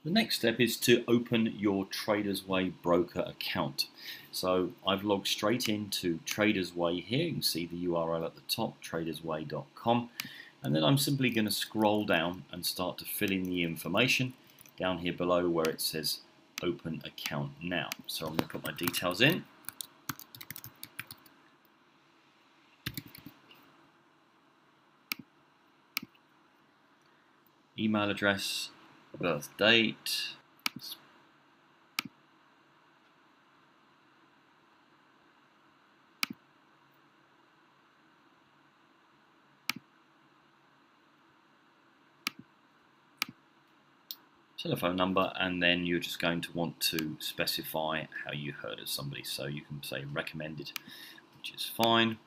The next step is to open your Traders Way broker account. So I've logged straight into Traders Way here. You can see the URL at the top, tradersway.com. And then I'm simply going to scroll down and start to fill in the information down here below where it says open account now. So I'm going to put my details in. Email address, birth date, telephone number, and then you're just going to want to specify how you heard of somebody. So you can say recommended, which is fine.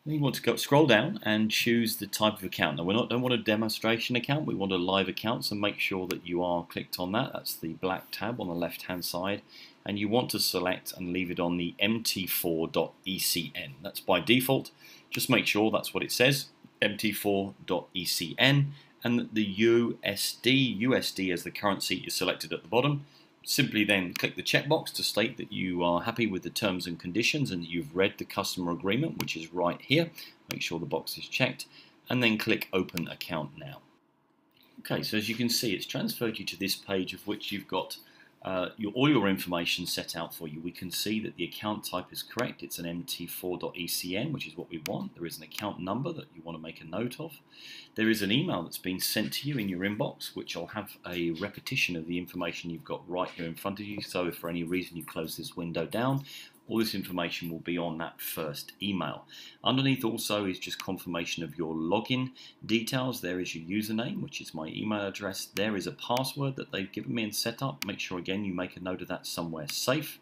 Then you want to scroll down and choose the type of account. Now we don't want a demonstration account, we want a live account, so make sure that you are clicked on that. That's the black tab on the left hand side, and you want to select and leave it on the mt4.ecn. That's by default. Just make sure that's what it says, mt4.ecn, and that the USD as the currency is selected at the bottom. Simply then click the checkbox to state that you are happy with the terms and conditions and that you've read the customer agreement, which is right here. Make sure the box is checked, and then click open account now. Okay, so as you can see, it's transferred you to this page of which you've got all your information set out for you. We can see that the account type is correct. It's an mt4.ecn, which is what we want. There is an account number that you want to make a note of. There is an email that's been sent to you in your inbox, which will have a repetition of the information you've got right here in front of you. So if for any reason you close this window down, all this information will be on that first email. Underneath also is just confirmation of your login details. There is your username, which is my email address. There is a password that they've given me and set up. Make sure again you make a note of that somewhere safe.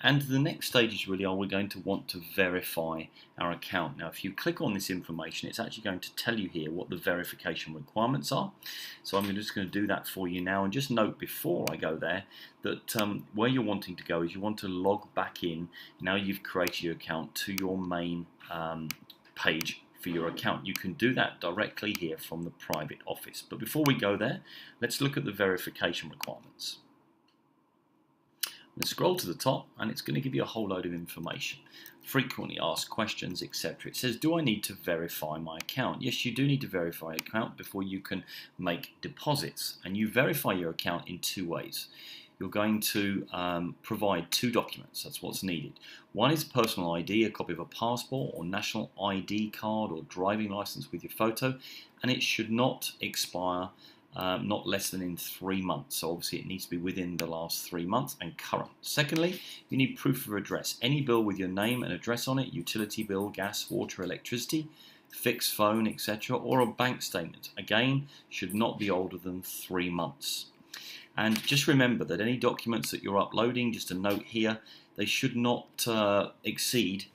And the next stages really are we're going to want to verify our account. Now if you click on this information, it's actually going to tell you here what the verification requirements are. So I'm just going to do that for you now, and just note before I go there that where you're wanting to go is you want to log back in, now you've created your account, to your main page for your account. You can do that directly here from the private office. But before we go there, let's look at the verification requirements. Let's scroll to the top, and it's going to give you a whole load of information. Frequently asked questions, etc. It says, do I need to verify my account? Yes, you do need to verify your account before you can make deposits. And you verify your account in two ways. You're going to provide two documents. That's what's needed. One is personal ID, a copy of a passport or national ID card or driving license with your photo, and it should not expire not less than in 3 months. So obviously it needs to be within the last 3 months and current. Secondly, you need proof of address. Any bill with your name and address on it, utility bill, gas, water, electricity, fixed phone, etc., or a bank statement. Again, should not be older than 3 months. And just remember that any documents that you're uploading, just a note here, they should not exceed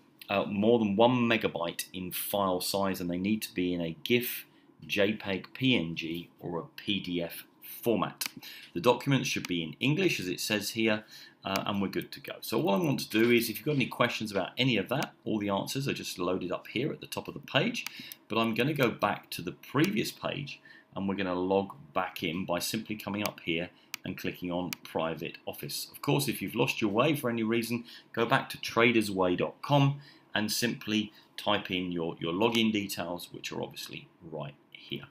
more than 1 megabyte in file size, and they need to be in a GIF, JPEG, PNG, or a PDF format. The documents should be in English, as it says here, and we're good to go. So what I want to do is, if you've got any questions about any of that, all the answers are just loaded up here at the top of the page. But I'm going to go back to the previous page, and we're going to log back in by simply coming up here and clicking on Private Office. Of course, if you've lost your way for any reason, go back to tradersway.com and simply type in your login details, which are obviously right here.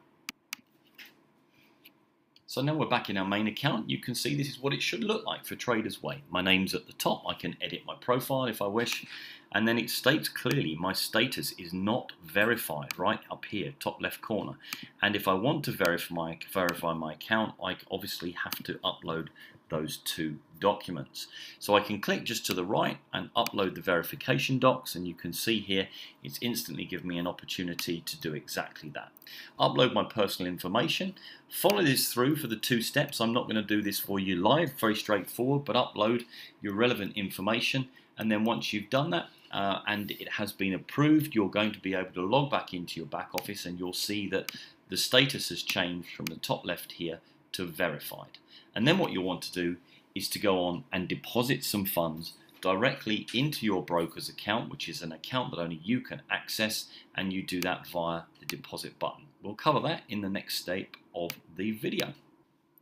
So now we're back in our main account. You can see this is what it should look like for Traders Way. My name's at the top. I can edit my profile if I wish. And then it states clearly my status is not verified right up here, top left corner. And if I want to verify my account, I obviously have to upload those two documents. So I can click just to the right and upload the verification docs, and you can see here it's instantly given me an opportunity to do exactly that. Upload my personal information, follow this through for the 2 steps. I'm not going to do this for you live, very straightforward, but upload your relevant information, and then once you've done that and it has been approved, you're going to be able to log back into your back office, and you'll see that the status has changed from the top left here to verified. And then what you want to do is to go on and deposit some funds directly into your broker's account, which is an account that only you can access, and you do that via the deposit button. we'll cover that in the next step of the video.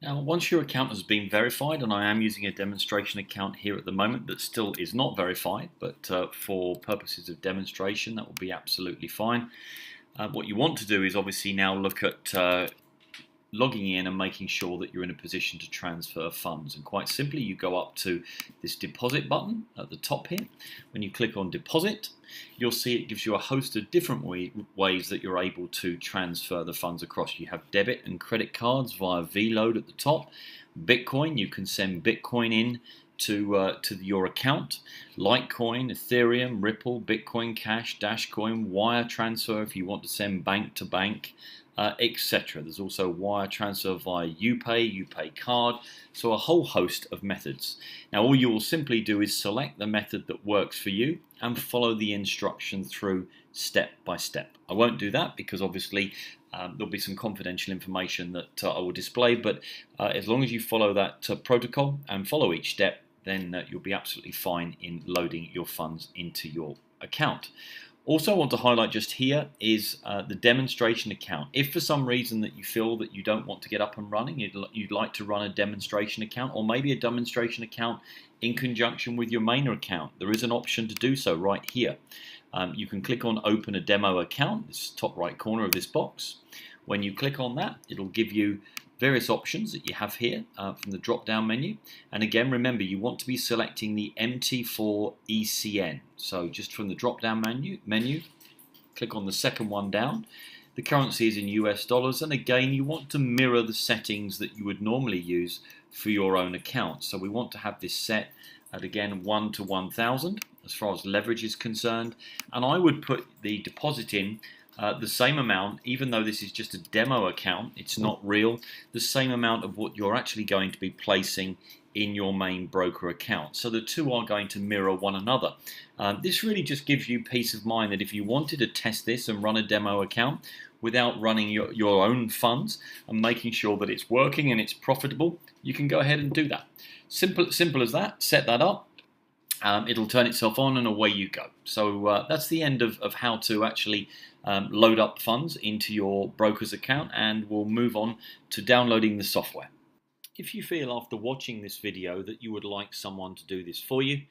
Now, once your account has been verified, and I am using a demonstration account here at the moment that still is not verified, but for purposes of demonstration, that will be absolutely fine. What you want to do is obviously now look at logging in and making sure that you're in a position to transfer funds. And quite simply, you go up to this deposit button at the top here. When you click on deposit, you'll see it gives you a host of different ways that you're able to transfer the funds across. You have debit and credit cards via VLoad at the top. Bitcoin, you can send Bitcoin in to your account. Litecoin, Ethereum, Ripple, Bitcoin Cash, Dashcoin, wire transfer if you want to send bank to bank, etc. There's also wire transfer via UPay, UPay card, so a whole host of methods. Now all you will simply do is select the method that works for you and follow the instructions through step by step. I won't do that because obviously there'll be some confidential information that I will display, but as long as you follow that protocol and follow each step, then you'll be absolutely fine in loading your funds into your account. Also, I want to highlight just here is the demonstration account. If for some reason that you feel that you don't want to get up and running, you'd like to run a demonstration account, or maybe a demonstration account in conjunction with your main account, there is an option to do so right here. You can click on Open a Demo Account, this top right corner of this box. When you click on that, it'll give you various options that you have here from the drop-down menu. And again, remember, you want to be selecting the MT4 ECN. So just from the drop-down menu, click on the second one down. The currency is in US dollars, and again, you want to mirror the settings that you would normally use for your own account. So we want to have this set at, again, 1 to 1,000 as far as leverage is concerned. And I would put the deposit in the same amount, even though this is just a demo account, it's not real, the same amount of what you're actually going to be placing in your main broker account. So the two are going to mirror one another. This really just gives you peace of mind that if you wanted to test this and run a demo account without running your own funds and making sure that it's working and it's profitable, you can go ahead and do that. Simple as that. Set that up. It'll turn itself on and away you go. So that's the end of how to actually load up funds into your broker's account, and we'll move on to downloading the software. If you feel after watching this video that you would like someone to do this for you,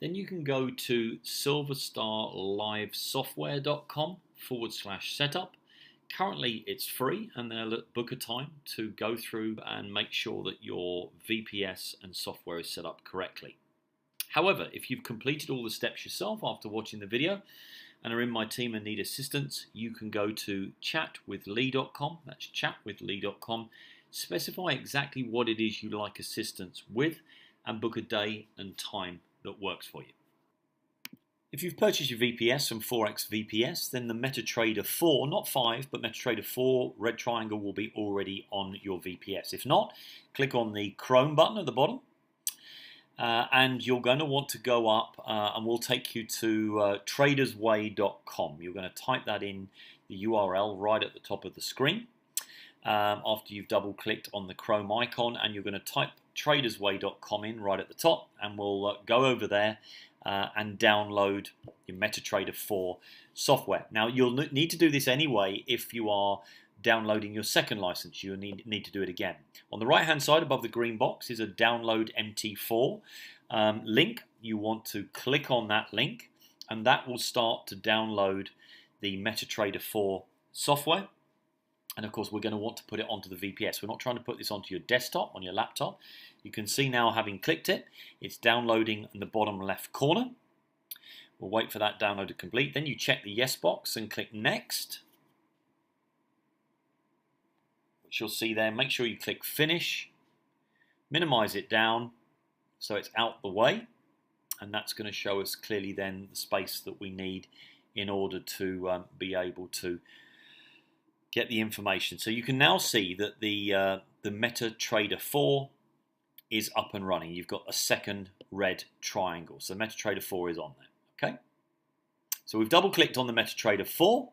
then you can go to silverstarlivesoftware.com/setup. Currently it's free, and they'll book a time to go through and make sure that your VPS and software is set up correctly. However, if you've completed all the steps yourself after watching the video and are in my team and need assistance, you can go to chatwithlee.com, that's chatwithlee.com, specify exactly what it is you'd like assistance with, and book a day and time that works for you. If you've purchased your VPS from Forex VPS, then the MetaTrader 4, not 5, but MetaTrader 4 red triangle will be already on your VPS. If not, click on the Chrome button at the bottom. And you're going to want to go up and we'll take you to tradersway.com. You're going to type that in the URL right at the top of the screen after you've double clicked on the Chrome icon, and you're going to type tradersway.com in right at the top, and we'll go over there and download your MetaTrader 4 software. Now you'll need to do this anyway if you are downloading your second license. You'll need to do it again. On the right hand side above the green box is a download MT4 link. You want to click on that link, and that will start to download the MetaTrader 4 software. And of course we're going to want to put it onto the VPS. We're not trying to put this onto your desktop, on your laptop. You can see now, having clicked it, it's downloading in the bottom left corner. We'll wait for that download to complete. Then you check the yes box and click next, which you'll see there. Make sure you click finish, minimize it down so it's out the way, and that's going to show us clearly then the space that we need in order to be able to get the information. So you can now see that the MetaTrader 4 is up and running. You've got a second red triangle. So MetaTrader 4 is on there. Okay. So we've double clicked on the MetaTrader 4.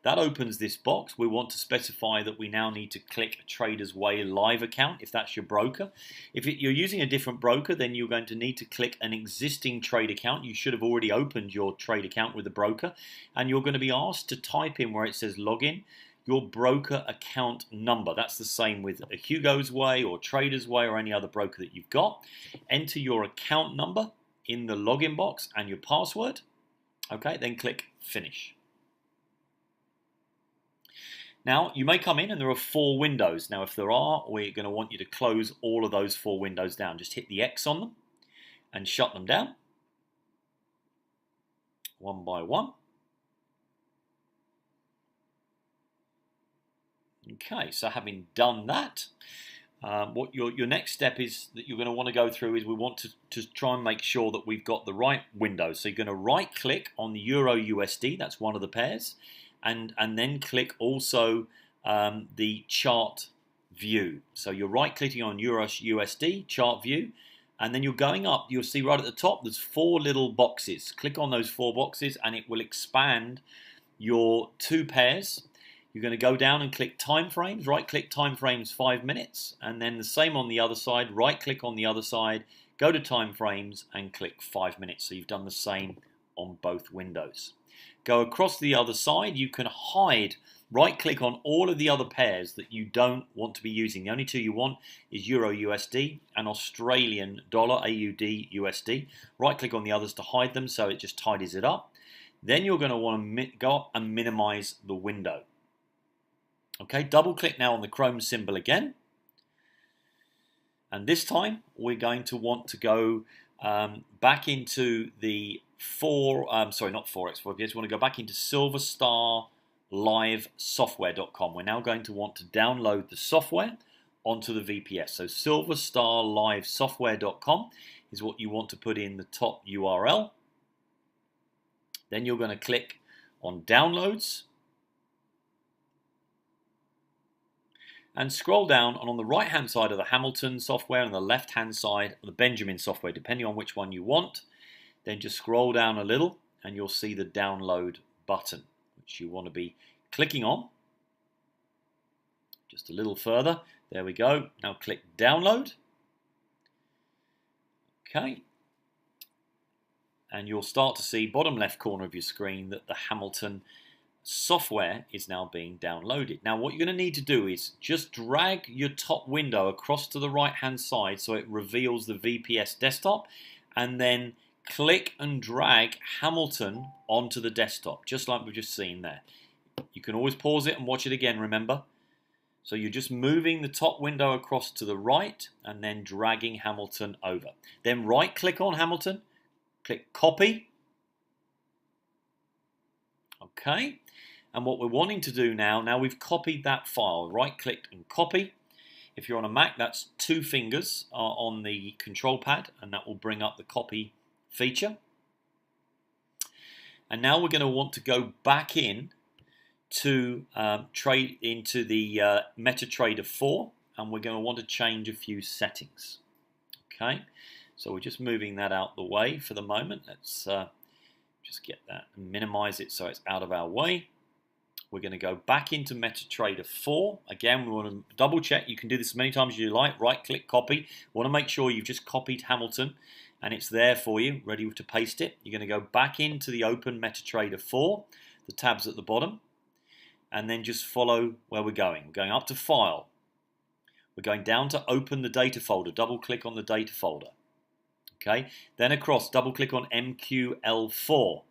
That opens this box. We want to specify that we now need to click a Traders Way live account if that's your broker. If you're using a different broker, then you're going to need to click an existing trade account. You should have already opened your trade account with the broker, and you're going to be asked to type in where it says login your broker account number. That's the same with a Hugo's Way or Trader's Way or any other broker that you've got. Enter your account number in the login box and your password. Okay, then click Finish. Now, you may come in and there are 4 windows. Now, if there are, we're going to want you to close all of those 4 windows down. Just hit the X on them and shut them down one by one. Okay, so having done that, what your next step is that you're going to want to go through is we want to try and make sure that we've got the right window. So you're going to right click on the Euro USD, that's one of the pairs, and then click also the chart view. So you're right clicking on Euro USD chart view, and then you're going up, you'll see right at the top there's 4 little boxes. Click on those 4 boxes and it will expand your 2 pairs. You're going to go down and click time frames, right click time frames 5 minutes, and then the same on the other side, right click on the other side, go to time frames and click 5 minutes. So you've done the same on both windows. Go across the other side, you can hide, right click on all of the other pairs that you don't want to be using. The only 2 you want is Euro USD and Australian dollar AUD USD. Right click on the others to hide them so it just tidies it up. Then you're going to want to go up and minimize the window. Okay, double click now on the Chrome symbol again. And this time we're going to want to go back into the not Forex. We just want to go back into silverstarlivesoftware.com. We're now going to want to download the software onto the VPS. So silverstarlivesoftware.com is what you want to put in the top URL. Then you're going to click on Downloads. And scroll down, and on the right hand side of the Hamilton software and the left hand side of the Benjamin software, depending on which one you want, then just scroll down a little and you'll see the download button, which you want to be clicking on. Just a little further, there we go. Now click download. Okay. And you'll start to see bottom left corner of your screen that the Hamilton software is now being downloaded. Now what you're going to need to do is just drag your top window across to the right hand side so it reveals the VPS desktop, and then click and drag Hamilton onto the desktop, just like we've just seen there. You can always pause it and watch it again, remember. So you're just moving the top window across to the right and then dragging Hamilton over. Then right click on Hamilton, click copy. Okay. And what we're wanting to do now we've copied that file, right click and copy. If you're on a Mac, that's 2 fingers on the control pad, and that will bring up the copy feature. And now we're going to want to go back in to trade into the MetaTrader 4, and we're going to want to change a few settings. Okay, so we're just moving that out the way for the moment. Let's just get that and minimize it so it's out of our way. We're going to go back into MetaTrader 4. Again, we want to double check. You can do this as many times as you like. Right click, copy. We want to make sure you've just copied Hamilton and it's there for you, ready to paste it. You're going to go back into the open MetaTrader 4, the tabs at the bottom, and then just follow where we're going. We're going up to File. We're going down to Open the Data Folder. Double click on the data folder. Okay. Then across, double click on MQL4.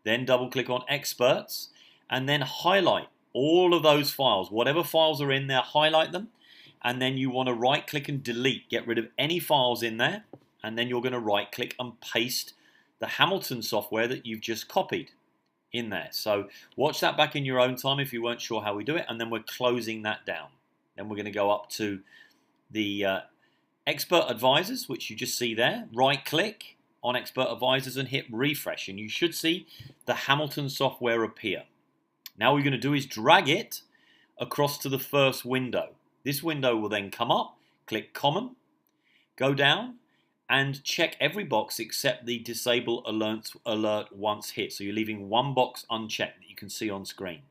Then double click on Experts. And then highlight all of those files. Whatever files are in there, highlight them. And then you want to right click and delete. Get rid of any files in there. And then you're going to right click and paste the Hamilton software that you've just copied in there. So watch that back in your own time if you weren't sure how we do it. And then we're closing that down. Then we're going to go up to the Expert Advisors, which you just see there. Right click on Expert Advisors and hit refresh. And you should see the Hamilton software appear. Now what we're going to do is drag it across to the first window. This window will then come up, click Common, go down and check every box except the Disable Alert Once Hit. So you're leaving one box unchecked that you can see on screen.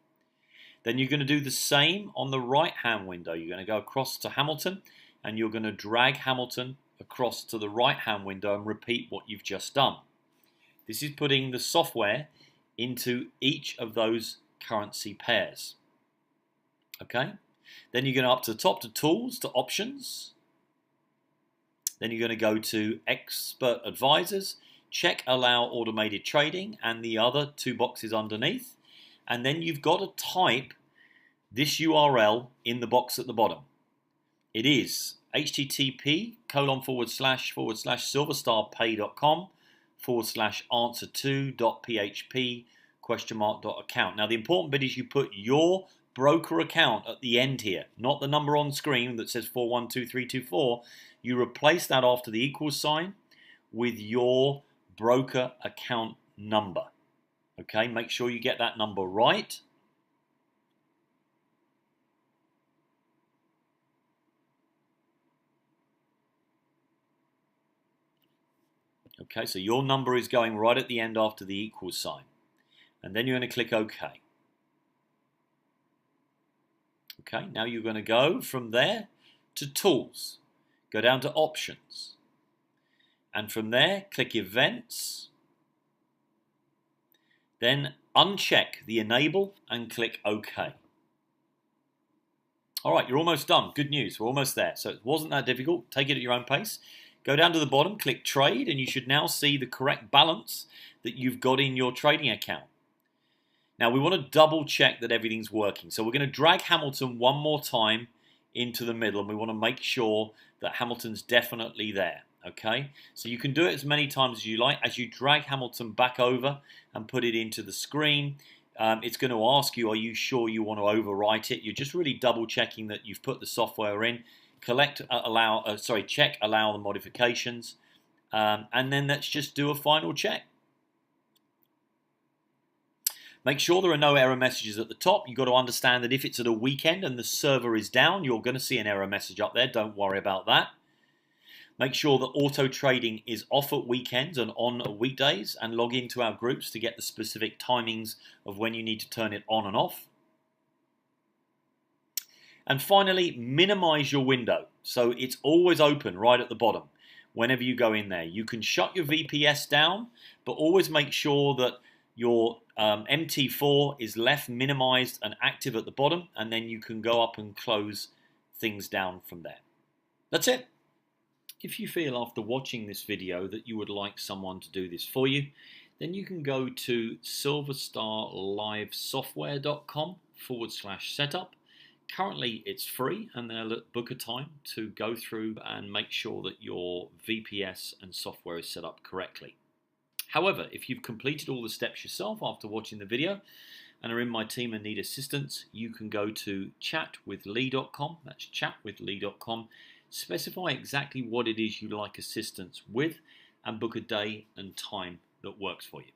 Then you're going to do the same on the right hand window. You're going to go across to Hamilton and you're going to drag Hamilton across to the right hand window and repeat what you've just done. This is putting the software into each of those currency pairs. Okay, then you're going to up to the top to Tools, to Options. Then you're going to go to Expert Advisors, check Allow Automated Trading, and the other two boxes underneath. And then you've got to type this URL in the box at the bottom. It is http://silverstarpay.com/answer2.php?account. Now the important bit is you put your broker account at the end here, not the number on screen that says 412324. You replace that after the equals sign with your broker account number. Okay, make sure you get that number right. Okay, so your number is going right at the end after the equals sign. And then you're going to click OK. Okay, now you're going to go from there to Tools. Go down to Options. And from there, click Events. Then uncheck the Enable and click OK. All right, you're almost done. Good news, we're almost there. So it wasn't that difficult. Take it at your own pace. Go down to the bottom, click Trade, and you should now see the correct balance that you've got in your trading account. Now we want to double check that everything's working. So we're going to drag Hamilton one more time into the middle, and we want to make sure that Hamilton's definitely there. Okay, so you can do it as many times as you like. As you drag Hamilton back over and put it into the screen, it's going to ask you, are you sure you want to overwrite it? You're just really double checking that you've put the software in. Check, allow the modifications, and then let's just do a final check. Make sure there are no error messages at the top. You've got to understand that if it's at a weekend and the server is down, you're going to see an error message up there. Don't worry about that. Make sure that auto trading is off at weekends and on at weekdays, and log into our groups to get the specific timings of when you need to turn it on and off. And finally, minimize your window so it's always open right at the bottom whenever you go in there. You can shut your VPS down, but always make sure that your MT4 is left minimized and active at the bottom, and then you can go up and close things down from there. That's it. If you feel after watching this video that you would like someone to do this for you, then you can go to silverstarlivesoftware.com/setup. Currently it's free, and they'll book a time to go through and make sure that your VPS and software is set up correctly. However, if you've completed all the steps yourself after watching the video and are in my team and need assistance, you can go to chatwithlee.com. That's chatwithlee.com. Specify exactly what it is you'd like assistance with and book a day and time that works for you.